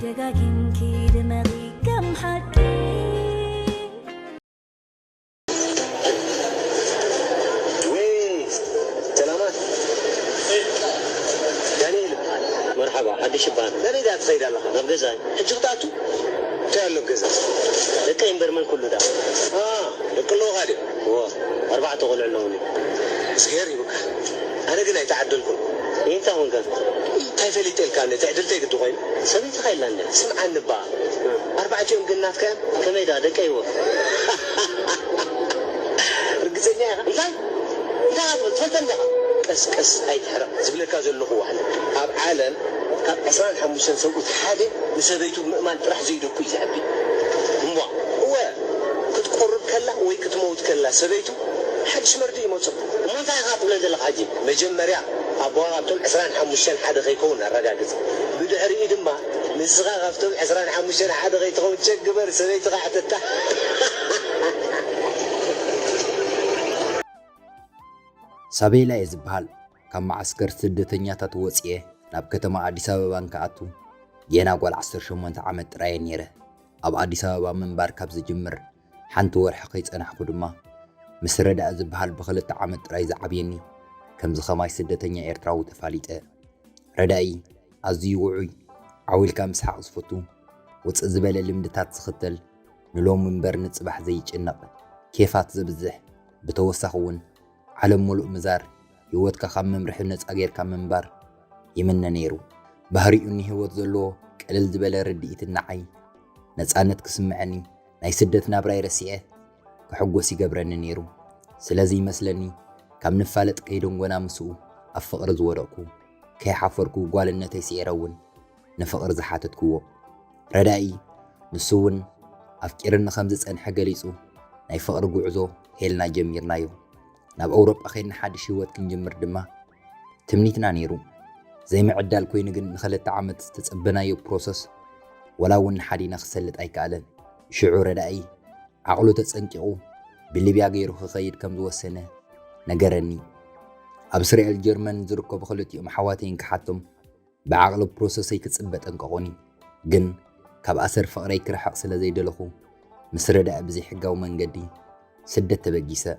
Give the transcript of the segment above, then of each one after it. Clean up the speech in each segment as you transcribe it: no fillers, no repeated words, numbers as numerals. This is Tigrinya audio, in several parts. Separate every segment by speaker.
Speaker 1: دقاقينكي دماغي كم حكي
Speaker 2: وي سلامات دانيل
Speaker 3: مرحبا حدش بان
Speaker 2: داني دا تخيد الله
Speaker 3: نبغزاي
Speaker 2: حجوتاتو تعلم كذا
Speaker 3: لك ينبرمن كله ده
Speaker 2: لكله غادي
Speaker 3: هو 4 غلع لوني
Speaker 2: صغير بك انا قلنا يتعدلكم
Speaker 3: انت هون قال
Speaker 2: كيف اللي تلك تعدلت قد وين
Speaker 3: سمي تخيل لنا
Speaker 2: سمع النبا 4 يوم قلنا في
Speaker 3: كم يدا دك ايوه
Speaker 2: رقصني يا انت تفضل قس اي تحرق زبلك زلو هو واحد اب عالم كاب 25 سنه حاده نسبيته مؤمن راح زيدكو يزعبي هو كتقرب كلا وي كتموت كلا سبيته حدش مردي يموت
Speaker 3: ما انت غاطب لنا حاجي
Speaker 2: مجمريا ابوها بتم 25 حدا غيكون الرجاجز بدحري دما مسغا غفتم 25 حدا غيتغون تشقبر سبيت غاحتته
Speaker 4: سابيلا يزبال كم معسكر سدتنياتات وصيه ناب كتما اديس ابابان كاتو ينا قول 18 عامت راي نيره اب اديس ابابا منبار كاب زجمر حنت ورح قيصنحكو دما مسردا زبال بخلت عامت راي زعبيني كم زخماي سدتنيا ايرتراو تفاليطه رداي ازي وعي عويل كام سحق صفتو وص زبل لمدتات زختل نلوم منبر نصبح زي يጭنق كيفات زبزح بتوسخون عالم ملؤ مزار يوتك خم ممرحنص اغير كم منبر يمن نيرو بهريوني هوت زلو قلل زبل رديت النعي نصانت كسمعني ناي سدت نابراي رسيه كحغوس يغبرن نيرو سلازي مسلني كم نفالط كيدون غنا مسو افقر زورقو كي حفركو غالنتي سيرون نفقر زحاتتكو رداي نسون افكرن خمس صنح غليصو ناي فقر غعزو هيلنا جميرنايو ناب اوروبا خينا حدش هوت كنجمر دما تمنيتنا نيرو زي معدال كوين ግን نخلت عامت تتصبنايو بروسس ولا ون حدينا خسلت ايكالن شعور رداي عقلو تصنقو بليبيا غيرو خيد كم زوسنه نغرني ابسريال الجرمن زركو بخلتي محواتين كحتم بعقل بروسس يكصبط انقوني ግን ካብ ኣሰር ፍቅረይ ክርሕቕ ስለ ዘይደለኹ مسردا ابزي حقاو منقدي سدت تبقيسه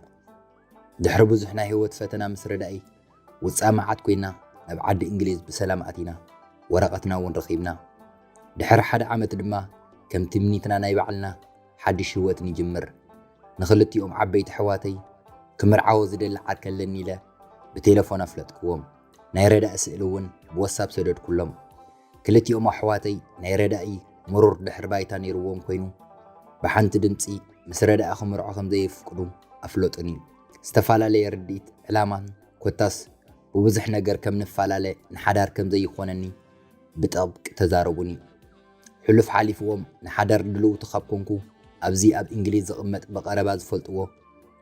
Speaker 4: دحر بزح ናይ ህይወት ፈተና مسرداي وصامعات كوينا اب عد انجليز بسلام اتينا ورقتنا ونرخيبنا دحر حد عامت دما كم تمنيتنا ناي بعلنا حد شوت نجمر نخلتيهم عبيت حواتي كمرعاو زدل عركلني له بتليفون افلتكم ناي ردا اسئلون بواتساب سدد كلهم كلتيهم حواتي ناي رداي مرور دحر بايتا نيروم كوينو بحنت دمصي مسردا اخم مرعخم زي يفقدو افلطني استفالالي يرديت علامان كوتاس وبزح ነገር كم نفالالي نحدار كم زي يخونني بطبق تزاربوني حلف حالفوم نحدار دلو تخابكونكو ابزي اب انجليز زقمت بقربا زفلطو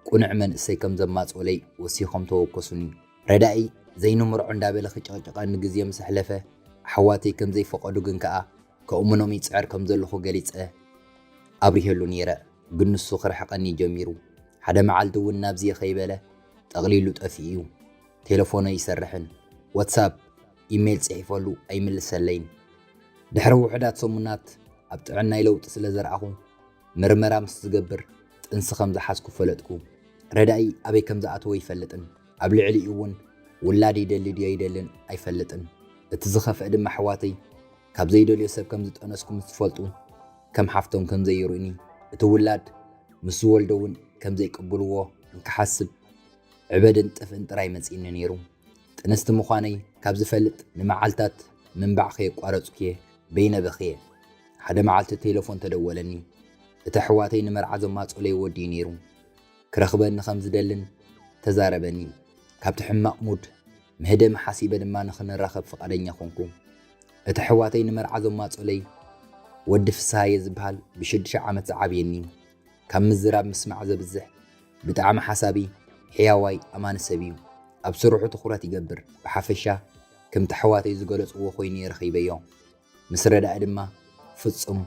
Speaker 4: قنع من اسي كم زماصولي وسيخم توكسوني رداي زينو مرعو እንዳበለ خጨቀጨቃ ንግዜ مسحلفه حواتي كم زي فقدو ግን ከኣ كأمنهم يصعر كم زلخو غليصه ابريهلو نيره ግንሱ خرحقني جميرو حدا معالتو نابزي خيبله تقليلو طفيو تليفونه يسرحن واتساب ايميل صحيفلو ايملسلين دحر وحدات سمونات اب طعنا يلوط سلا زرعخو مرمرا مس زغبر ጥንስ ከም ዝሓስኩ ፈለጥኩ ረዳይ አበይ ከም ዝኣተወ ይፈልጥን ኣብ ልዕሊ እውን ውላድ ይደልድ ይደልን ኣይፈልጥን እቲ ዝኸፍዕ ድማ ሕዋተይ ካብ ዘይደልዮ ሰብ ከም ዝጠነስኩም ትፈልጡ ከም ሓፍቶም ከም ዘይሩኒ እቲ ውላድ ምስ ወልደውን ከም ዘይቅብልዎ እንከሓስብ ዕበድን ጥፍን ጥራይ መጽኢኒ ነይሩ ጥንስቲ ምዃነይ ካብ ዝፈልጥ ንመዓልታት ምንባዕ ከይቋረጽኩ በይነ በኽየ ሓደ መዓልቲ ቴሌፎን ተደወለኒ እቲ ሕዋተይ ንመርዓ ዘማጽለይ ወዲ ነይሩ ክረኽበኒ ከም ዝደልን ተዛረበኒ ካብቲ ሕማቕ ሙድ ምህደም ሓሲበ ድማ ንኽንራኸብ ፈቃደኛ ኮንኩ እቲ ሕዋተይ ንመርዓ ዘማጽለይ ወዲ ፍስሃየ ዝበሃል ብ6 ዓመት ዝዓብየኒ ካብ ምዝራብ ምስማዕ ዘብዝሕ ብጣዕሚ ሓሳቢ ሕያዋይ ኣማን ሰብ እዩ ኣብ ስርሑ ትኹረት ይገብር ብሓፈሻ ከምቲ ሕዋተይ ዝገለጽዎ ኮይኑ ይረኺበዮ ምስ ረዳእ ድማ ፍጹም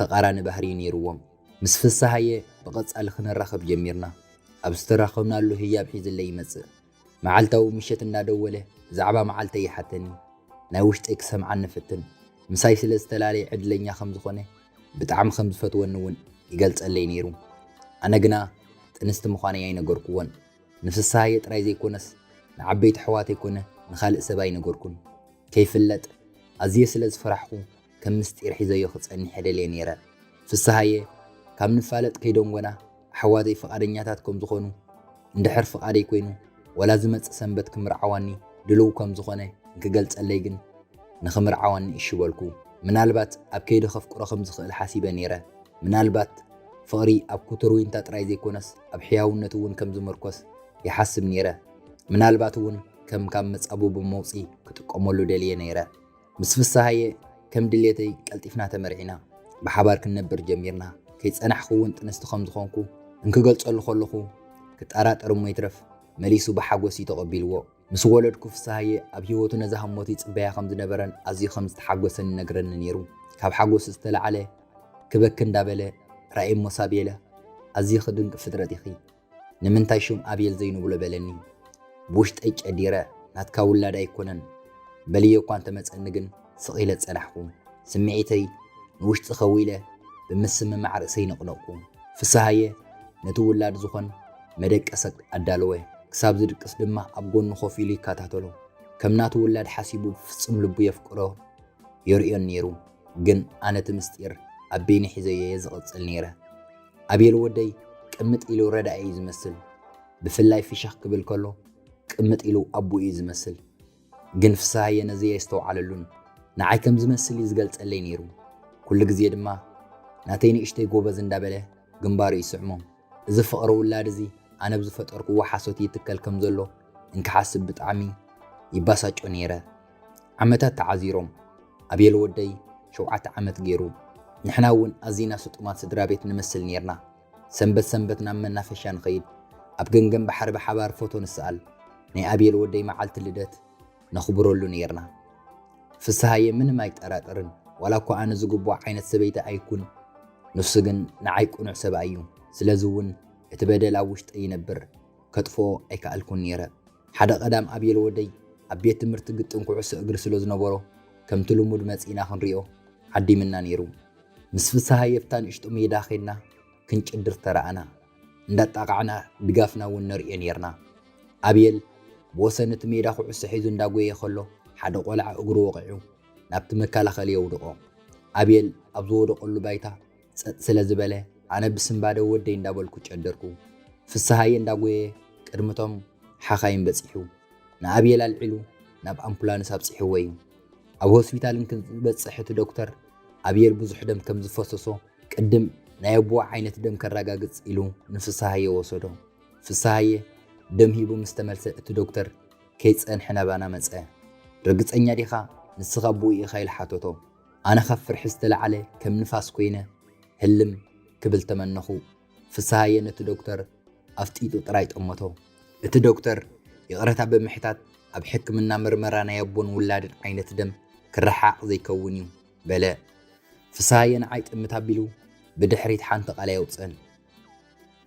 Speaker 4: ተቃራኒ ባህሪ ነይሩዎም ምስ ፍስሃየ ብቐጻሊ ክንራኸብ ጀሚርና ኣብ ዝተራኸብናሉ ህያብ ሒዝለይ ይመጽእ መዓልታዊ ምሸት እናደወለ ብዛዕባ መዓልተይ ይሓተኒ ናይ ውሽጠይ ክሰምዓኒ ፍትን ምሳይ ስለ ዝተላለየ ዕድለኛ ከም ዝኾነ ብጣዕሚ ከም ዝፈትወኒ እውን ይገልጸለይ ነይሩ። ኣነ ግና ጥንስቲ ምዃነይ ኣይነገርኩዎን። ንፍስሓየ ጥራይ ዘይኮነስ ንዓበይቲ ኣሕዋተይ ኮነ ንኻልእ ሰብ ኣይነገርኩን። ከይፍለጥ ኣዝየ ስለ ዝፈራሕኩ ከም ምስጢር ሒዘዮ ክጸኒሕ የደልየ ነይረ። ፍስሓየ ካብ ንፋለጥ ከይደንጎና ኣሕዋተይ ፈቓደኛታት ከም ዝኾኑ እንድሕር ፍቓደይ ኮይኑ ወላ ዝመጽእ ሰንበት ክምርዓዋኒ ድልው ከም ዝኾነ ንክገልጸለይ ግን ንኽምርዓዋኒ እሽበልኩ። ምናልባት ኣብ ከይዲ ከፍቅሮ ከም ዝኽእል ሓሲበ ነይረ። ምናልባት ፍቕሪ ኣብ ኩትርዊንታ ጥራይ ዘይኮነስ ኣብ ሕያውነት እውን ከም ዝምርኮስ ይሓስብ ነይረ። ምናልባት እውን ከም ካብ መጻቡብ መውፂ ክጥቀመሉ ደልየ ነይረ። ምስ ፍስሓየ ከም ድሌተይ ቀልጢፍና ተመርዒና ብሓባር ክንነብር ጀሚርና። ከይጸናሕኩ እውን ጥንስቲ ከም ዝኾንኩ እንክገልጸሉ ከለኹ ክጠራጠር እሞ ይትረፍ መሊሱ ብሓጎስ ተቐቢልዎ። ምስ ወለድኩ ፍስሓየ ኣብ ህይወቱ ነዛ ሃሞት ይጽበያ ከም ዝነበረን ኣዝዩ ከም ዝተሓጎሰን ይነግረኒ ነይሩ። ካብ ሓጎስ ዝተለዓለ ክበክ እንዳበለ ራእይ እሞ ሳቤላ ኣዝዩ ክድንቂ ፍጥረት ኢኺ ንምንታይ ሹም ኣብየል ዘይንብሎ በለኒ። ብውሽጠይ ጨዲረ ናትካ ውላድ ኣይኮነን በልየ እኳ እንተመፀኒ ግን ስቕ ኢለ ጸናሕኩ። ስምዒተይ ንውሽጢ ኸው ኢለ ብምስምማዕ ርእሰይ ነቕነቕኩ። ፍስሓየ ነቲ ውላድ ዝኾን መደቀሰ ኣዳለወ። ክሳብ ዝድቅስ ድማ ኣብ ጎኑ ኮፍ ኢሉ ይከታተሎ። ከም ናቱ ውላድ ሓሲቡ ፍጹም ልቡ የፍቅሮ የርእዮን ነይሩ። ግን ኣነ እቲ ምስጢር ኣብ ቤኒ ሒዘየ ዝቕጽል ነይረ። ኣብየል ወደይ ቅምጥ ኢሉ ረዳእ እዩ ዝመስል። ብፍላይ ፍሽኽ ክብል ከሎ ቅምጥ ኢሉ ኣቦኡ እዩ ዝመስል። ግን ፍስሓየ ነዚ የስተውዓለሉን ንዓይ ከም ዝመስል እዩ ዝገልጸለይ ነይሩ። ኩሉ ግዜ ድማ ናተይ ንእሽተይ ጎበዝ እንዳበለ ግንባሩ ይስዕሞ። እዚ ፍቕሪ ውላድ እዚ ኣነ ብዝፈጠርክዎ ሓሶት ይትከል ከም ዘሎ እንክሓስብ ብጣዕሚ ይባሳጮ ነይረ። ዓመታት ተዓዚሮም ኣብየል ወደይ 7 ዓመት ገይሩ። ንሕና እውን ኣዝና ስጡማት ስድራ ቤት ንመስል ነርና። ሰንበት ሰንበት ናብ መናፈሻ ንኸይድ፣ ኣብ ገንገን ባሕሪ ብሓባር ፎቶ ንስኣል፣ ናይ ኣብየል ወደይ መዓልቲ ልደት ነኽብረሉ ነርና። ፍስሓየ ምንም ኣይጠራጠርን ዋላ እኳ ኣነ ዝግባእ ዓይነት ሰበይቲ ኣይኩን፣ ንሱ ግን ንዓይ ቁኑዕ ሰብኣ እዩ። ስለዚ እውን እቲ በደል ኣብ ውሽጢ ይነብር ከጥፍኦ ኣይከኣልኩን ነይረ። ሓደ ቀዳም ኣብየል ወደይ ኣብ ቤት ትምህርቲ ግጥም ኩዕሶ እግሪ ስለ ዝነበሮ ከምቲ ልሙድ መፂና ክንሪኦ ዓዲምና ነይሩ። ምስ ፍስሓየ ኣብታ ንእሽቶ ሜዳ ኸድና ክንጭድር ተረኣና። እንዳጣቃዕና ድጋፍና እውን ነርእዮ ነርና። ኣብየል ብወሰን እቲ ሜዳ ኩዕሶ ሒዙ እንዳጎየ ከሎ ሓደ ቆልዓ እግሩ ወቂዑ ናብቲ መከላኸሊ የውድቆ። ኣብየል ኣብ ዝወደቀሉ ባይታ ጸጥ ስለ ዝበለ ኣነ ብስምባደ ወደይ እንዳበልኩ ጨደርኩ። ፍስሓየ እንዳጎየ ቅድምቶም ሓኻይን በፂሑ ንኣብየል ኣልዒሉ ናብ ኣምቡላንስ ኣብፂሕዎ እዩ። ኣብ ሆስፒታል ክንበፅሕ እቲ ዶክተር ኣብየል ብዙሕ ደም ከም ዝፈሰሶ ቅድም ናይ ኣቦ ዓይነት ደም ከረጋግጽ ኢሉ ንፍስሓየ ወሰዶ። ፍስሓየ ደም ሂቡ ምስ ተመልሰ እቲ ዶክተር ከይጸንሐ ናባና መፀ። ርግፀኛ ዲኻ ንስኻ ኣቦኡ ኢኻ ኢሉ ሓተቶ። ኣነ ካብ ፍርሒ ዝተለዓለ ከም ንፋስ ኮይነ ህልም ክብል ተመነኹ። ፍስሓየ ነቲ ዶክተር ኣፍጢጡ ጥራይ ጠመቶ። እቲ ዶክተር ይቕረታ ብምሕታት ኣብ ሕክምና ምርመራ ናይ ኣቦን ውላድን ዓይነት ደም ክረሓቕ ዘይከውን እዩ በለ። ፍስሓየ ንዓይ ጥምት ኣቢሉ ብድሕሪት ሓንቲ ቃላይ የውፅን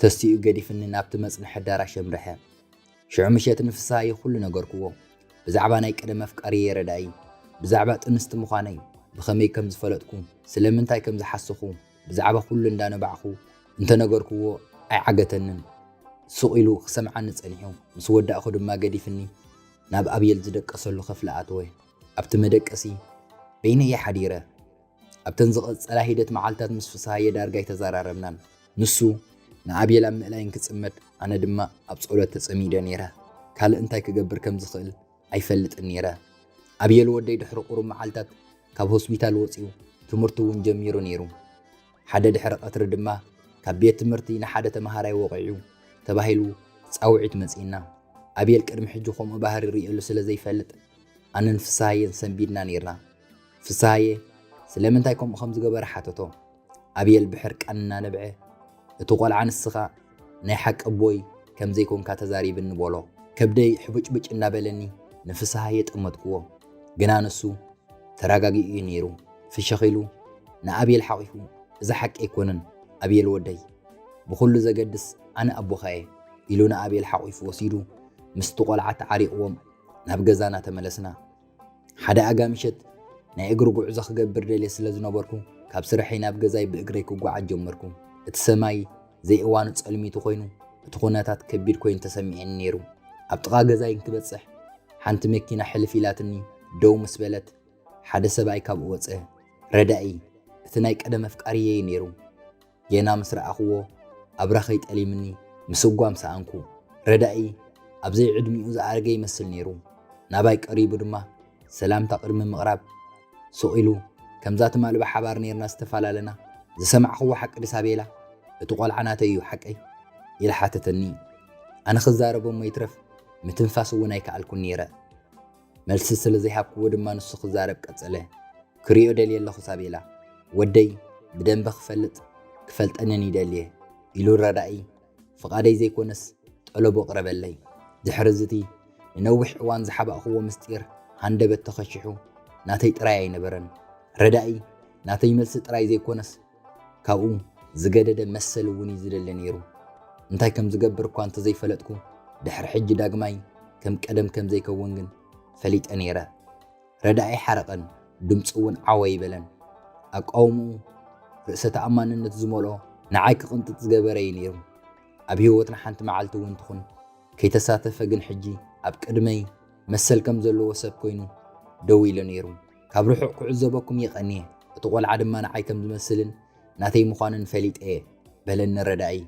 Speaker 4: ተስቲኡ ገዲፍኒ ናብቲ መጽንሕ ኣዳራሽ የምርሐ። ሽዑ ምሸት ንፍስሓየ ኩሉ ነገርክዎ። ብዛዕባ ናይ ቀደም ኣፍቃሪ የረዳኢ፣ ብዛዕባ ጥንስቲ ምዃነይ፣ ብኸመይ ከም ዝፈለጥኩ፣ ስለምንታይ ከም ዝሓስኹ፣ ብዛዕባ ኩሉ እንዳነባዕኹ እንተነገርክዎ ኣይዓገተንን። ሱቕ ኢሉ ክሰምዓኒ ጸኒሑ ምስ ወዳእኹ ድማ ገዲፍኒ ናብ ኣብየል ዝደቀሰሉ ክፍሊ ኣተወ። ኣብቲ መደቀሲ በይነየ ሓዲረ። ኣብተን ዝቐጸላ ሂደት መዓልታት ምስ ፍስሓየ ዳርጋ ይተዘራረብናን። ንሱ ንኣብየል ኣብ ምእላይን ክጽመድ፣ ኣነ ድማ ኣብ ጸሎት ተጸሚደ ነይረ። ካልእ እንታይ ክገብር ከም ዝኽእል ኣይፈልጥን ነይረ። ኣብየል ወደይ ድሕሪ ቁሩብ መዓልታት ካብ ሆስፒታል ወፂኡ ትምህርቲ እውን ጀሚሩ ነይሩ። ሓደ ድሕሪ ቀትሪ ድማ ካብ ቤት ትምህርቲ ንሓደ ተምሃራይ ወቂዑ ተባሂሉ ፃውዒት መፂና። ኣብየል ቅድሚ ሕጂ ከምኡ ባህሪ ይርኢሉ ስለ ዘይፈልጥ ኣነን ፍስሓየን ሰንቢድና ነርና። ፍስሓየ ስለምንታይ ከምኡ ከም ዝገበረ ሓተቶ። ኣብየል ብሕርቃን እናነብዐ እቲ ቆልዓ ንስኻ ናይ ሓቂ ቦይ ከም ዘይኮንካ ተዛሪብኒ በሎ። ከብደይ ሕብጭብጭ እናበለኒ ንፍስሓየ ጠመጥክዎ። ግና ንሱ ተረጋጊኡ እዩ ነይሩ። ፍሽኽ ኢሉ ንኣብየል ሓቂፉ እዚ ሓቂ ኣይኮነን ኣብየል ወደይ ብኩሉ ዘገድስ ኣነ ኣቦኻየ ኢሉ ንኣብየል ሓቂፉ ወሲዱ ምስቲ ቆልዓ ተዓሪቕዎም ናብ ገዛና ተመለስና። ሓደ ኣጋምሸት ናይ እግሪ ጉዕዞ ክገብር ደልየ ስለ ዝነበርኩ ካብ ስራሐይ ናብ ገዛይ ብእግረይ ክጓዓዝ ጀመርኩ እቲ ሰማይ ዘይእዋኑ ጸልሚቱ ኮይኑ እቲ ኩነታት ከቢድ ኮይኑ ተሰሚዐኒ ነይሩ ኣብ ጥቓ ገዛይ ክበጽሕ ሓንቲ መኪና ሕልፍ ኢላትኒ ደው ምስ በለት ሓደ ሰብኣይ ካብኡ ወፀ ረዳኢ እቲ ናይ ቀደም ኣፍቃሪየ ነይሩ ጌና ምስ ረኣኽዎ ኣብ ራኸይ ጠሊምኒ ምስ እጓም ሰኣንኩ ረዳኢ ኣብ ዘይ ዕድሚኡ ዝኣረገ ይመስል ነይሩ ናባይ ቀሪቡ ድማ ሰላምታ ቅድሚ ምቕራብ ስቑኢሉ ከምዛ ትማልባ ሓባር ነርና ዝተፈላለና ዝሰማዕኽዎ ሓቂ ድሳቤላ እቲ ቆልዓ ናተይ እዩ ሓቀይ ኢላ ሓተተኒ ኣነ ክዛረቦም ይትረፍ ምትንፋስ እውን ኣይከኣልኩን ነይረ መልሲ ስለ ዘይሃብክዎ ድማ ንሱ ክዛረብ ቀጸለ ክሪኦ ደልየ ኣለኹ ሳቤላ ወደይ ብደንበ ክፈልጠንን ይደልየ ኢሉ ረዳኢ ፍቓደይ ዘይኮነስ ጠለቦ ቅረበለይ ድሕሪ ዝቲ ንነዊሕ እዋን ዝሓባእኽዎ ምስጢር ሃንደበት ተኸሽሑ ናተይ ጥራይ ኣይነበረን ረዳኢ ናተይ መልሲ ጥራይ ዘይኮነስ ካብኡ ዝገደደ መሰል እውን እዩ ዝደለ ነይሩ እንታይ ከም ዝገብር እኳ እንተዘይፈለጥኩ ድሕሪ ሕጂ ዳግማይ ከም ቀደም ከም ዘይከውን ግን ፈሊጠ ነይረ ረዳኢ ሓረቐን ድምፁ እውን ዓወ ይበለን ኣቃውምኡ ርእሰ ተኣማንነት ዝመልኦ ንዓይ ክቕንጥጥ ዝገበረ እዩ ነይሩ ኣብ ህይወትና ሓንቲ መዓልቲ እውን ትኹን ከይተሳተፈ ግን ሕጂ ኣብ ቅድመይ መሰል ከም ዘለዎ ሰብ ኮይኑ ደው ኢሉ ነይሩ ካብ ርሑቕ ክዕዘበኩም የቐኒየ እቲ ቆልዓ ድማ ንዓይ ከም ዝመስልን ናተይ ምዃንን ፈሊጠ እየ በለኒ ረዳኢ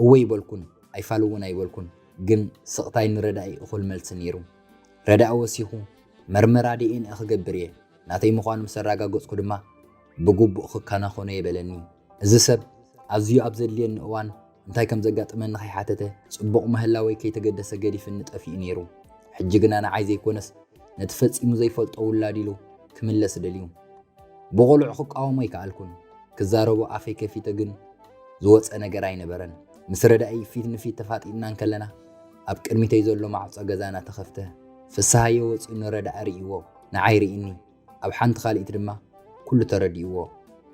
Speaker 4: እወ ይበልኩን ኣይፋል እውን ኣይበልኩን ግን ስቕታይ ንረዳኢ እኹል መልሲ ነይሩ ረዳኢ ወሲኹ መርመራ ዲኤንኤ ክገብር እየ ናተይ ምዃኑ ምስ ኣረጋገፅኩ ድማ ብግቡእ ክከናኾኖ የበለኒ እዚ ሰብ ኣዝዩ ኣብ ዘድልየኒ እዋን እንታይ ከም ዘጋጥመኒ ከይሓተተ ጽቡቕ ምህላወይ ከይተገደሰ ገዲፍኒ ጠፊኡ ነይሩ ሕጂ ግና ንዓይ ዘይኮነስ ነቲ ፈጺሙ ዘይፈልጦ ውላድ ኢሉ ክምለስ ደልዩ ብቑልዑ ክቃወሞ ኣይከኣልኩን ክዛረቦ ኣፈይ ከፊተ ግን ዝወፀ ነገር ኣይነበረን ምስ ረዳኢ ፊት ንፊት ተፋጢና ከለና ኣብ ቅድሚተይ ዘሎ ማዕጾ ገዛና ተኸፍተ ፍስሃየ ወፂኡ ንረዳኢ ርእይዎ ንዓይ ርእኒ ኣብ ሓንቲ ካልኢት ድማ ኩሉ ተረዲእዎ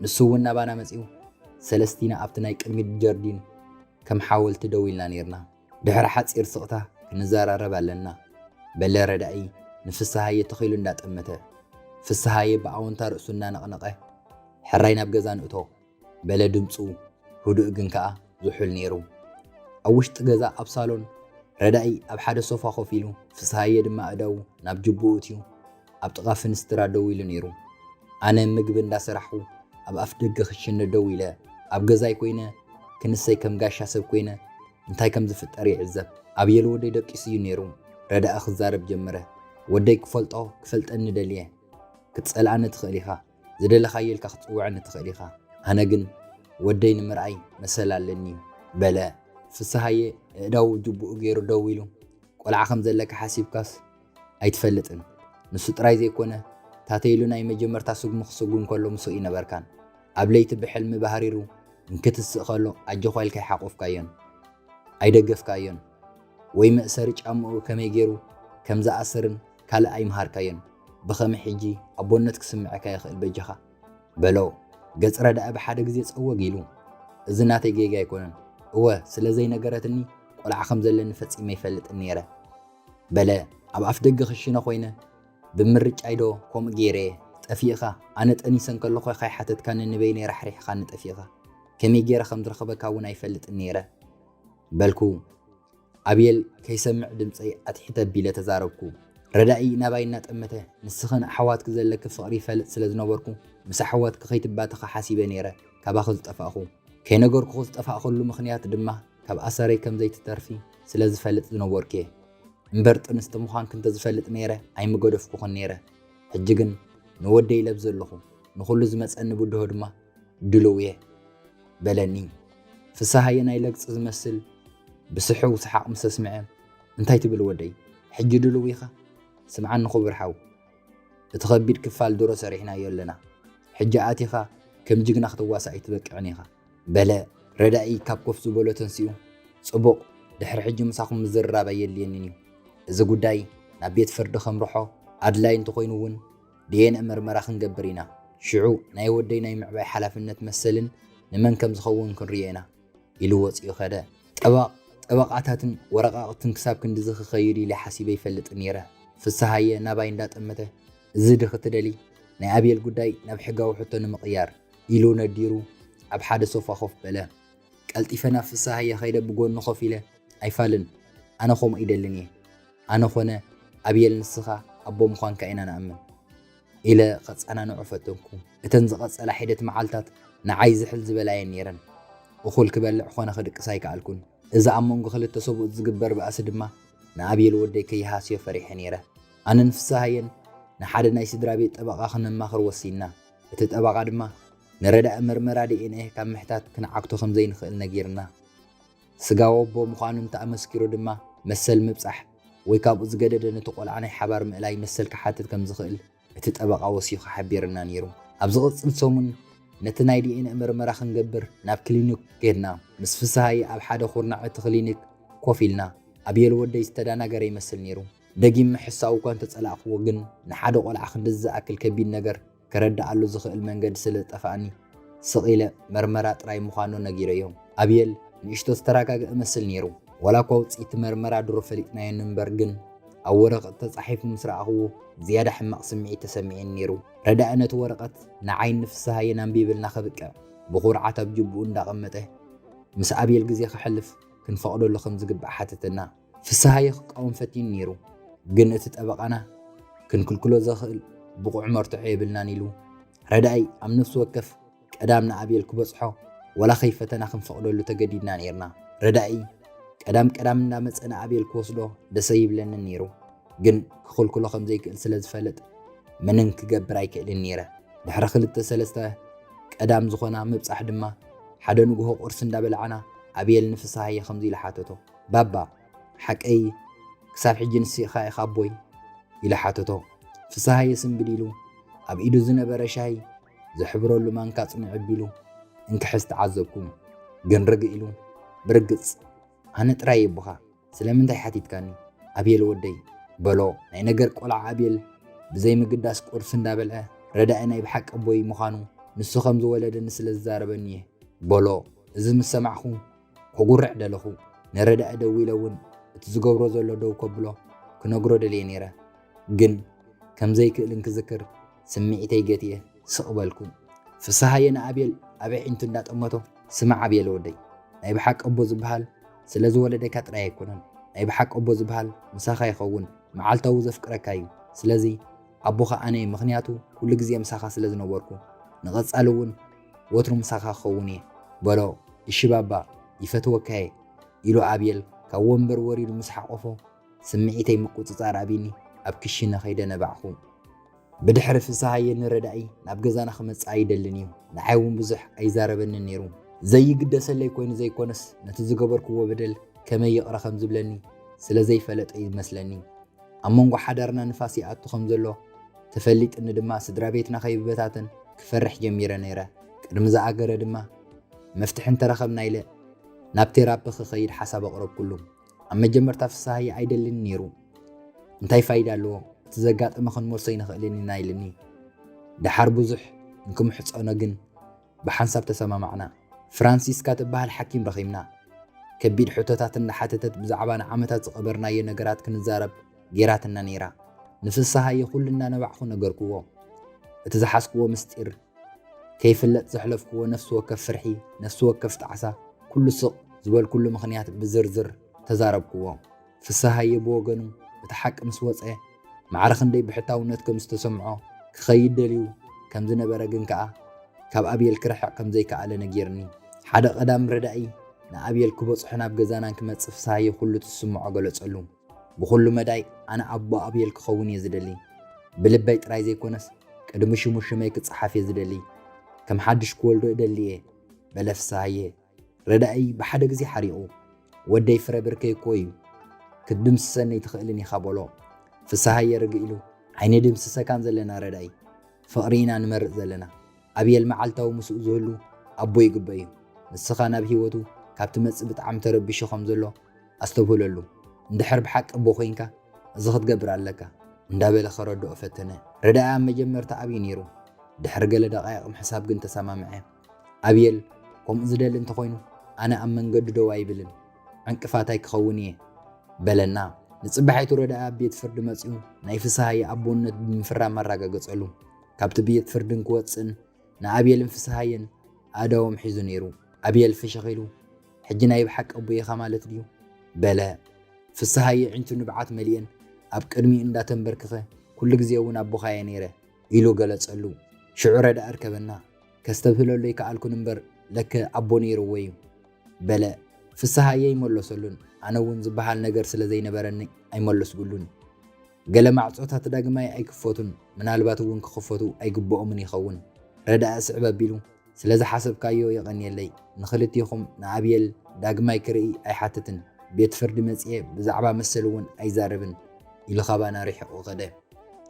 Speaker 4: ንሱ እውን ናባና መጺኡ ሰለስቲና ኣብቲ ናይ ቅድሚት ጀርዲን ከም ሓወልቲ ደው ኢልና ነርና ድሕሪ ሓፂር ስቕታ ክንዘራረብ ኣለና በለ ረዳኢ ንፍስሃየ ተኺሉ እንዳጠመተ ፍስሃየ ብኣወንታ ርእሱ እናነቕነቐ ሕራይ ናብ ገዛ ንእቶ በለ ድምፁ ህዱእ ግን ከዓ ዝሑል ነይሩ ኣብ ውሽጢ ገዛ ኣብ ሳሎን ረዳኢ ኣብ ሓደ ሶፋ ኮፍ ኢሉ ፍስሃየ ድማ እዳው ናብ ጅቡኡ እትዩ ኣብ ጥቓ ፍንስትራ ደው ኢሉ ነይሩ ኣነ ምግቢ እንዳሰራሕኩ ኣብ ኣፍ ደገ ክሽነ ደው ኢለ ኣብ ገዛይ ኮይነ ክንሰይ ከም ጋሻ ሰብ ኮይነ እንታይ ከም ዝፍጠር ይዕዘብ ኣብ የሉ ወደይ ደቂሱ እዩ ነይሩ ረዳኢ ክዛረብ ጀመረ ወደይ ክፈልጠኒ ደልየ ክትጸልኣኒ ትኽእል ኢኻ ዝደለኻዮ ኢልካ ክትፅውዕኒ ትኽእል ኢኻ ኣነ ግን ወደይ ንምርኣይ መሰል ኣለኒ በለ ፍስሃየ እዳው ጅቡኡ ገይሩ ደው ኢሉ ቆልዓ ከም ዘለካ ሓሲብካስ ኣይትፈልጥን ንሱ ጥራይ ዘይኮነ ታተይሉ ናይ መጀመርታ ስጉሙ ክስጉም ከሎ ምስኡ ይነበርካን ኣብ ለይቲ ብሕልሚ ባህሪሩ እንክትስእ ከሎ ኣጀኳኢልካ ይሓቆፍካዮን ኣይደገፍካዮን ወይ መእሰሪ ጫምኡ ከመይ ገይሩ ከም ዝኣስርን ካልእ ኣይምሃርካዮን ብኸመይ ሕጂ ኣቦነት ክስምዐካ ይኽእል በጀኻ በሎ ገጽ ረዳኢ ብሓደ ግዜ ፀወግ ኢሉ እዚ ናተይ ጌጋ ኣይኮነን እወ ስለዘይ ነገረትኒ ቆልዓ ከም ዘለኒ ፈጺመ ይፈልጥን ነይረ በለ ኣብ ኣፍ ደገ ክሽነ ኮይነ ብምርጫይ ዶ ከምኡ ገይረ ጠፊእኻ ኣነ ጠኒሰን ከለኹ ከይሓተትካ ንንበይ ነይረ ሕሪሕኻ ንጠፊእኻ ከመይ ገይረ ከም ዝረኸበካ እውን ኣይፈልጥን ነይረ በልኩ ኣብየል ከይሰምዕ ድምፀይ ኣትሒተ ኣቢለ ተዛረብኩ ረዳኢ ናባይ እናጠመተ ንስኽን ኣሕዋትክ ዘለክ ፍቕሪ ይፈልጥ ስለ ዝነበርኩ ምስ ኣሕዋትክ ከይትባተኻ ሓሲበ ነይረ ካባኺ ዝጠፋእኹ ከይነገርኩ ዝጠፋእኹሉ ምኽንያት ድማ ካብ ኣሰረይ ከም ዘይትተርፊ ስለ ዝፈልጥ ዝነበርኩ እየ እምበር ጥንስቲ ምዃንክ እንተዝፈልጥ ነይረ ኣይምገደፍኩኹን ነይረ ሕጂ ግን ንወደይ ለብ ዘለኹ ንኹሉ ዝመፀኒ ብድሆ ድማ ድልው እየ በለኒ ፍስሃየ ናይ ለግፂ ዝመስል ብስሑ ሰሓቕ ምስ ኣስምዐ እንታይ ትብል ወደይ ሕጂ ድልው ኢኻ ስምዓኒ ኽቡር ሓው እቲ ኸቢድ ክፋል ድሮ ሰሪሕናዮ ኣለና ሕጂ ኣቲኻ ከም ጅግና ክትዋሳእ ይትበቅዕን ኢኻ በለ ረዳኢ ካብ ኮፍ ዝበሎ ተንሲኡ ጽቡቕ ድሕሪ ሕጂ ምሳኹም ምዝርራብ ኣየድልየንን እዩ እዚ ጉዳይ ናብ ቤት ፍርዲ ከምርሖ ኣድላይ እንተኮይኑ እውን ዲኤንኤ ምርመራ ክንገብር ኢና ሽዑ ናይ ወደይ ናይ ምዕባይ ሓላፍነት መሰልን ንመን ከም ዝኸውን ክንርዮ ኢና ኢሉ ወፂኡ ኸደ ጠበቓታትን ወረቓቕትን ክሳብ ክንዲዚ ክኸይድ ኢለ ሓሲበ ይፈልጥ ነይረ ፍስሃየ ናባይ እንዳጠመተ እዚ ድ ክትደሊ ናይ ኣብየል ጉዳይ ናብ ሕጋዊ ሕቶ ንምቕያር ኢሉ ነዲሩ ኣብ ሓደ ሶፋ ኮፍ በለ ቀልጢፈና ፍስሃየ ኸይደ ብጎኑ ኮፍ ኢለ ኣይፋልን ኣነ ከምኡ ይደልን እየ ኣነ ኮነ ኣብየል ንስኻ ኣቦ ምዃንካ ኢና ንኣምን ኢለ ኸፀናንዑ ፈተንኩ እተን ዝቐፀላ ሒደት መዓልታት ንዓይ ዝሕል ዝበላየን ነይረን እኹል ክበልዕ ኮነ ክድቅስ ኣይከኣልኩን እዛ ኣብ መንጎ ክልተ ሰብኡት ዝግበር በኣሲ ድማ ንኣብየል ወደይ ከይሃስዮ ፈሪሐ ነይረ ኣነ ንፍስሃየን ንሓደ ናይ ስድራ ቤት ጠበቓ ክነማኽር ወሲና እቲ ጠበቓ ድማ ንረዳእ ምርመራ ዲኤንኤ ካብ ምሕታት ክንዓክቶ ከም ዘይንኽእል ነጊርና ስጋዊ ኣቦ ምዃኑ እንተኣመስኪሩ ድማ መሰል ምብፃሕ ወይ ካብኡ ዝገደደ ነቲ ቆልዓ ናይ ሓባር ምእላይ መሰል ክሓትት ከም ዝኽእል እቲ ጠበቓ ወሲዩ ክሓቢርና ነይሩ ኣብ ዝቕፅል ሰሙን ነቲ ናይ ዲኤንኤ ምርመራ ክንገብር ናብ ክሊኒክ ከድና ምስ ፍስሃየ ኣብ ሓደ ኩርናዕ እቲ ክሊኒክ ኮፍ ኢልና ኣብየል ወደይ ዝተዳናገረ ይመስል ነይሩ ደጊም ምሕሳቡ እኳ እንተፀላእኽዎ ግን ንሓደ ቆልዓ ክንድዚ ዝኣክል ከቢድ ነገር ከረዳኣሉ ዝኽእል መንገዲ ስለ ዝጠፋኣኒ ስቕ ኢለ መርመራ ጥራይ ምዃኑ ነጊረዮም ኣብየል ንእሽቶ ዝተረጋግአ መስል ነይሩ ወላ እኳ ውፅኢት መርመራ ድሮ ፈሊጥናዮን እምበር ግን ኣብ ወረቐት ተፃሒፉ ምስ ረኣኽዎ ዝያዳ ሕማቕ ስምዒት ተሰሚዐኒ ነይሩ ረዳእ ነቲ ወረቐት ንዓይኒ ፍስሃየ ኣንቢብልና ኸብቅዕ ብኹርዓት ኣብ ጅብኡ እንዳቐመጠ ምስ ኣብየል ግዜ ክሕልፍ ክንፈቕደሉ ከም ዝግባእ ሓተተና ፍስሃየ ክቃወም ፈቲኑ ነይሩ ግን እቲ ጠበቓና ክንክልክሎ ዘኽእል ብቑዕ መርትዖ የብልናን ኢሉ ረዳይ ኣብ ነፍሲ ወከፍ ቀዳም ንኣብየል ክበፅሖ ወላ ኸይፈተና ክንፈቕደሉ ተገዲድና ነርና ረዳይ ቀዳም እንዳመፀ ንኣብየል ክወስዶ ደሰ ይብለንን ነይሩ ግን ክኽልክሎ ከም ዘይክእል ስለ ዝፈለጥ ምንን ክገብር ኣይክእልን ነይረ ድሕሪ 2-3 ቀዳም ዝኾና ምብፃሕ ድማ ሓደ ንግሆ ቁርሲ እንዳበልዓና ኣብየል ንፍስሃየ ከምዚ ኢሉ ሓተቶ ባባ ሓቀይ ክሳብ ሕጂ ንስኢኻ ኢኻ ኣቦይ ኢሉ ሓተቶ ፍስሃየ ስንብድ ኢሉ ኣብ ኢዱ ዝነበረ ሻሂ ዝሕብረሉ ማንካ ፅንዕ ኣቢሉ እንክሕዝ ተዓዘብኩም ግን ርግእ ኢሉ ብርግፅ ኣነ ጥራይ የቦኻ ስለምንታይ ሓቲትካኒ ኣብየል ወደይ በሎ ናይ ነገር ቆልዓ ኣብየል ብዘይ ምግዳስ ቁርሲ እንዳበልዐ ረዳእ ናይ ብሓቂ ኣቦይ ምዃኑ ንሱ ከም ዝወለደኒ ስለ ዝዛረበኒ እየ በሎ እዚ ምስ ሰማዕኹ ክጉርዕ ደለኹ ንረዳእ ደው ኢለ እውን እቲ ዝገብሮ ዘሎ ደው ከብሎ ክነግሮ ደልየ ነይረ ግን ከም ዘይክእል እንክዝክር ስምዒተይ ገቲየ ስቕ በልኩ ፍስሃየ ንኣብየል ኣበይ ዒንቱ እንዳጠመቶ ስማዕ ኣብየል ወደይ ናይ ብሓቂ ኣቦ ዝበሃል ስለ ዝወለደካ ጥራይ ኣይኮነን ናይ ብሓቂ ኣቦ ዝበሃል ምሳኻ ይኸውን መዓልታዊ ዘፍቅረካ እዩ ስለዚ ኣቦኻ ኣነ ምክንያቱ ኩሉ ግዜ ምሳኻ ስለ ዝነበርኩ ንቐፃሊ እውን ወትሩ ምሳኻ ክኸውን እየ በሎ እሺ ባባ ይፈትወካየ ኢሉ ኣብየል ካብ ወንበር ወሪዱ ምስ ሓቆፎ ስምዒተይ ምቁፅፃር ኣቢኒ ኣብ ክሽነ ኸይደ ነባዕኹ ብድሕሪ ፍስሃየ ንረዳኢ ናብ ገዛና ክመፅእ ኣይደልን እዩ ንዓይ እውን ብዙሕ ኣይዛረበንን ነይሩ ዘይግደሰለይ ኮይኑ ዘይኮነስ ነቲ ዝገበርክዎ በደል ከመይ ይቕረ ከም ዝብለኒ ስለ ዘይፈለጠ ይመስለኒ ኣብ መንጎ ሓዳርና ንፋስ ይኣቱ ከም ዘሎ ተፈሊጥኒ ድማ ስድራ ቤትና ከይብበታትን ክፈርሕ ጀሚረ ነይረ ቅድሚ ዝኣገረ ድማ መፍትሒ እንተረኸብና ኢለ ናብ ቴራፒ ክኸይድ ሓሳብ ኣቕረብኩሉ ኣብ መጀመርታ ፍስሃየ ኣይደልን ነይሩ እንታይ ፋይዳ ኣለዎ እቲ ዘጋጠመ ክንመርሶ ይንኽእልኒ ኢና ኢልኒ ድሓር ብዙሕ እንክምሕፀኖ ግን ብሓንሳብ ተሰማማዕና ፍራንሲስካ ትበሃል ሓኪም ረኺብና ከቢድ ሕቶታት እንዳሓተተት ብዛዕባ ንዓመታት ዝቐበርናዮ ነገራት ክንዛረብ ጌራትና ነይራ ንፍስሃየ ኩሉ እንዳነባዕኹ ነገርክዎ እቲ ዝሓስክዎ ምስጢር ከይፍለጥ ዘሕለፍክዎ ነፍሲ ወከፍ ፍርሒ ነፍሲ ወከፍ ጣዕሳ ኩሉ ስቕ ዝበልኩሉ ምኽንያት ብዝርዝር ተዛረብክዎ ፍስሃየ ብወገኑ እቲ ሓቂ ምስ ወፀ ማዕረ ክንደይ ብሕታውነት ከም ዝተሰምዖ ክኸይድ ደልዩ ከም ዝነበረ ግን ከዓ ካብ ኣብየል ክርሕቕ ከም ዘይከኣለ ነጊርኒ ሓደ ቀዳም ረዳኢ ንኣብየል ክበፅሖ ናብ ገዛናን ክመፅእ ፍስሃየ ኩሉ ትስምዖ ገለፀሉ ብኩሉ መዳይ ኣነ ኣቦ ኣብየል ክኸውን እየ ዝደሊ ብልበይ ጥራይ ዘይኮነስ ቅድሚ ሽሙ ሽመይ ክፀሓፍ እየ ዝደሊ ከም ሓድሽ ክወልዶ እደሊ እየ በለ ፍስሃየ ረዳኢ ብሓደ ግዜ ሓሪቑ ወደይ ፍረ ብርከ እኮ እዩ ክትድምስሰኒ ትኽእልን ኢኻ በሎ ፍስሃየ ርግእ ኢሉ ዓይነ ድምስሰካን ዘለና ረዳኢ ፍቕሪ ኢና ንመርፅ ዘለና ኣብየል መዓልታዊ ምስኡ ዝህሉ ኣቦ ይግበ እዩ ንስኻ ናብ ሂወቱ ካብ ትመፅእ ብጣዕሚ ተረቢሹ ከም ዘሎ ኣስተብህለሉ እንድሕር ብሓቂ ኣቦ ኮይንካ እዚ ክትገብር ኣለካ እንዳበለ ኸረድኦ ፈተነ ረዳኢ ኣብ መጀመርታ ኣብዩ ነይሩ ድሕሪ ገለ ደቓይቕ ምሕሳብ ግን ተሰማምዐ ኣብየል ከምኡ ዝደሊ እንተኮይኑ ኣነ ኣብ መንገዲ ደው ኣይብልን ዕንቅፋታይ ክኸውን እየ በለና ንፅባሒቱ ረዳኢ ኣብ ቤት ፍርዲ መፂኡ ናይ ፍስሃየ ኣቦነት ብምፍራም ኣረጋገፀሉ ካብቲ ቤት ፍርድን ክወፅን ንኣብየልን ፍስሃየን ኣዳዎም ሒዙ ነይሩ ኣብየል ፍሸኺሉ ሕጂ ናይ ብሓቂ ኣቦዬኻ ማለት ድዩ በለ ፍስሃየ ዕንቱ ንብዓት መሊአን ኣብ ቅድሚኡ እንዳተንበርክኸ ኩሉ ግዜ እውን ኣቦኻየ ነይረ ኢሉ ገለጸሉ ሽዑ ረዳእ እርከበና ከስተብህለሉ ይከኣልኩን እምበር ለከ ኣቦ ነይሩዎ እዩ በለ ፍስሃየ ይመለሰሉን ኣነ እውን ዝበሃል ነገር ስለ ዘይነበረኒ ኣይመለስብሉን ገለ ማዕፆታት ዳግማይ ኣይክፈቱን ምናልባት እውን ክኽፈቱ ኣይግብኦምን ይኸውን ረዳእ ስዕብ ኣቢሉ ስለዚ ሓሰብካዮ የቐንየለይ ንኽልቲኹም ንኣብየል ዳግማይ ክርኢ ኣይሓትትን ቤት ፍርዲ መፅየ ብዛዕባ መሰል እውን ኣይዛረብን ኢሉ ኸባና ሪሕቑ ኸደ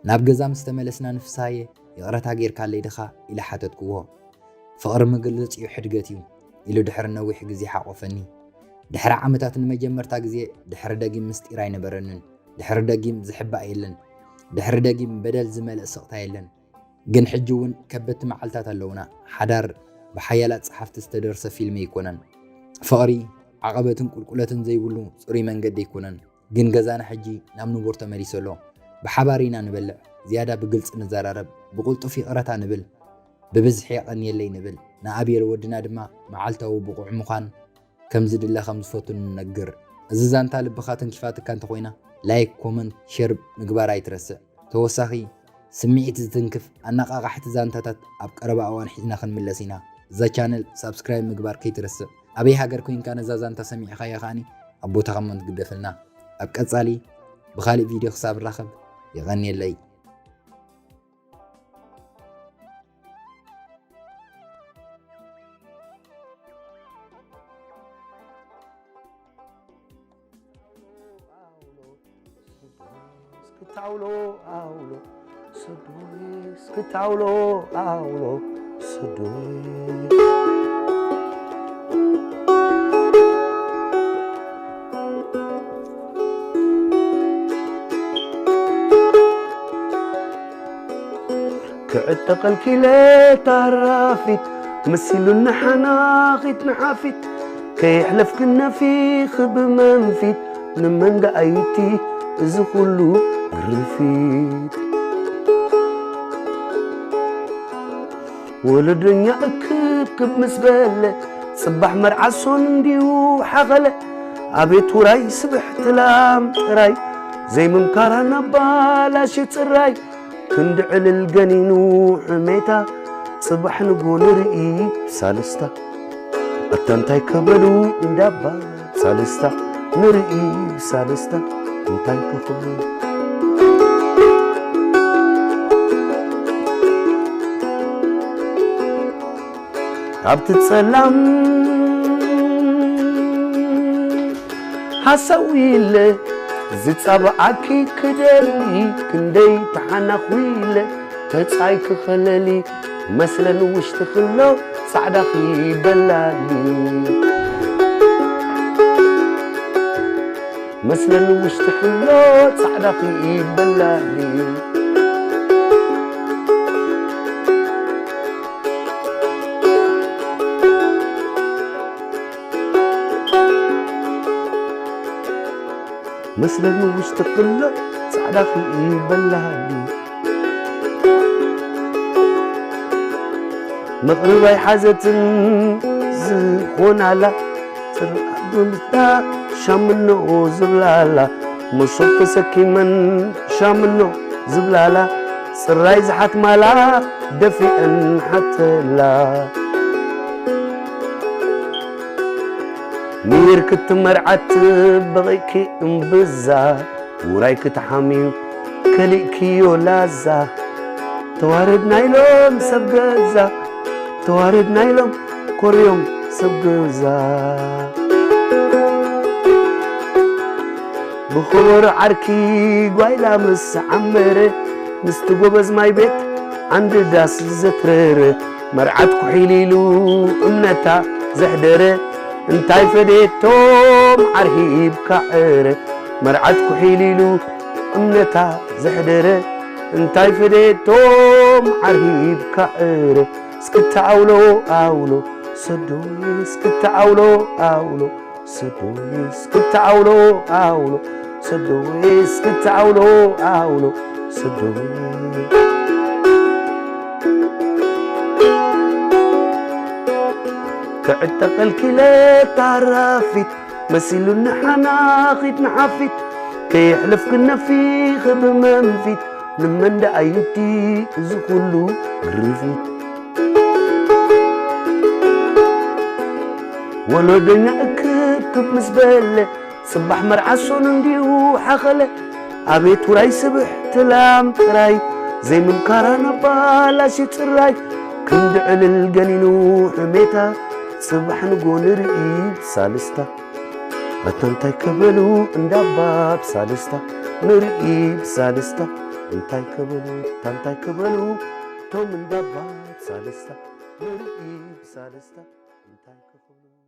Speaker 4: ናብ ገዛ ምስ ተመለስና ንፍስሃየ ይቕረታ ጌርካለይ ድኻ ኢለ ሓተትክዎ ፍቕሪ ምግልፅ እዩ ሕድገት እዩ ኢሉ ድሕሪ ነዊሕ ግዜ ሓቆፈኒ ድሕሪ ዓመታት ንመጀመርታ ግዜ ድሕሪ ደጊም ምስጢር ኣይነበረንን ድሕሪ ደጊም ዝሕባእ የለን ድሕሪ ደጊም በደል ዝመልእ ስቕታ የለን ግን ሕጂ እውን ከበድቲ መዓልታት ኣለውና ሓዳር ብሓያላት ጸሓፍቲ ዝተደርሰ ፊልሚ ይኮነን ፍቕሪ ዓቐበትን ቁልቁለትን ዘይብሉ ጽሩይ መንገዲ ይኮነን ግን ገዛና ሕጂ ናብ ንቡር ተመሊሱ ኣሎ ብሓባር ኢና ንበልዕ ዝያዳ ብግልፂ ንዘራረብ ብቁልጡፍ ይቕረታ ንብል ብብዝሒ የቐንየለይ ንብል ንኣብየል ወድና ድማ መዓልታዊ ብቑዕ ምዃን ከም ዝድለ ከም ዝፈቱ ንነግር እዚ ዛንታ ልብኻ ተንኪፋትካ እንተኾይና ላይክ ኮመንት ሼር ምግባር ኣይትረስዕ ተወሳኺ ስምዒት ዝትንክፍ ኣነቓቓሕቲ ዛንታታት ኣብ ቀረባ እዋን ሒዝና ክንምለስ ኢና እዛ ቻነል ሳብስክራይብ ምግባር ከይትረስዕ ኣበይ ሃገር ኮይንካ ነዛ ዛንታ ሰሚዕኻያ ኸኣኒ ኣብ ቦታ ኸመንት ግደፍልና ኣብ ቀጻሊ ብኻሊእ ቪድዮ ክሳብ ራኸብ ይቐንየለይ
Speaker 5: Skitaulo, aulo, sudui. Skitaulo, aulo, sudui. كعتقل كيلة تعرفت مسيلو النحناخت نحافت كي يحلف كنا في خب منفت نمن دعيتي إذا كله رفيد ولدنيا أكب مسبلة صبح مرعسون ديو حغلة عبيت وراي سبح تلام راي زي من كارانا بالاش تراي كندعل الجنينو حميتا صبح نقول رئي سالستا التنتاي كبلو ندبا سالستا نرئي سالستا انتاي كبلو عبت تسلم حسوي له زيت صبعكي كدلي كندي تحنا خويله تصاي كخللي مثلا وش تخلو صعدا خي بلالي مثلا وش تخلو صعدا خي بلالي مثلا وش تقله صعدا في بلالي مغربي حازت زخون على ترقدمتا شامنو زبلالا مصوت سكي من شامنو زبلالا سراي زحت مالا دفئا حتى لا ميرك تمرعت بغيكي انبزا ورايك تحامي كليكي يولازا توارد نايلوم سبقزا توارد نايلوم كوريوم سبقزا بخور عركي قويلا مس عمري مستقوبز ماي بيت عند داس زترر مرعت كحيليلو امنتا زحدره انتاي فديتوم عرهيب كعره مرعت كحيليلو امنتا زحدره انتاي فديتوم عرهيب كعره سكتعولو اولو سدوي سكتعولو اولو سدوي سكتعولو اولو سدوي سكتعولو اولو سدوي كعتق الكلاب تعرفت مسيلو نحناخت نحفت كي يحلف كنا في خب منفت لمن دا عينتي زخلو قرفت ولو دنيا اكتب مزبلة صباح مرعسون انديو حخلة عبيت وراي سبح تلام تراي زي من كارانا بالاشي تراي كند على الجنينو حميتا صبح نقول رئيب سالستا بتنتاي كبلو اندباب سالستا نرئيب سالستا انتاي كبلو توم اندباب سالستا نرئيب سالستا انتاي كبلو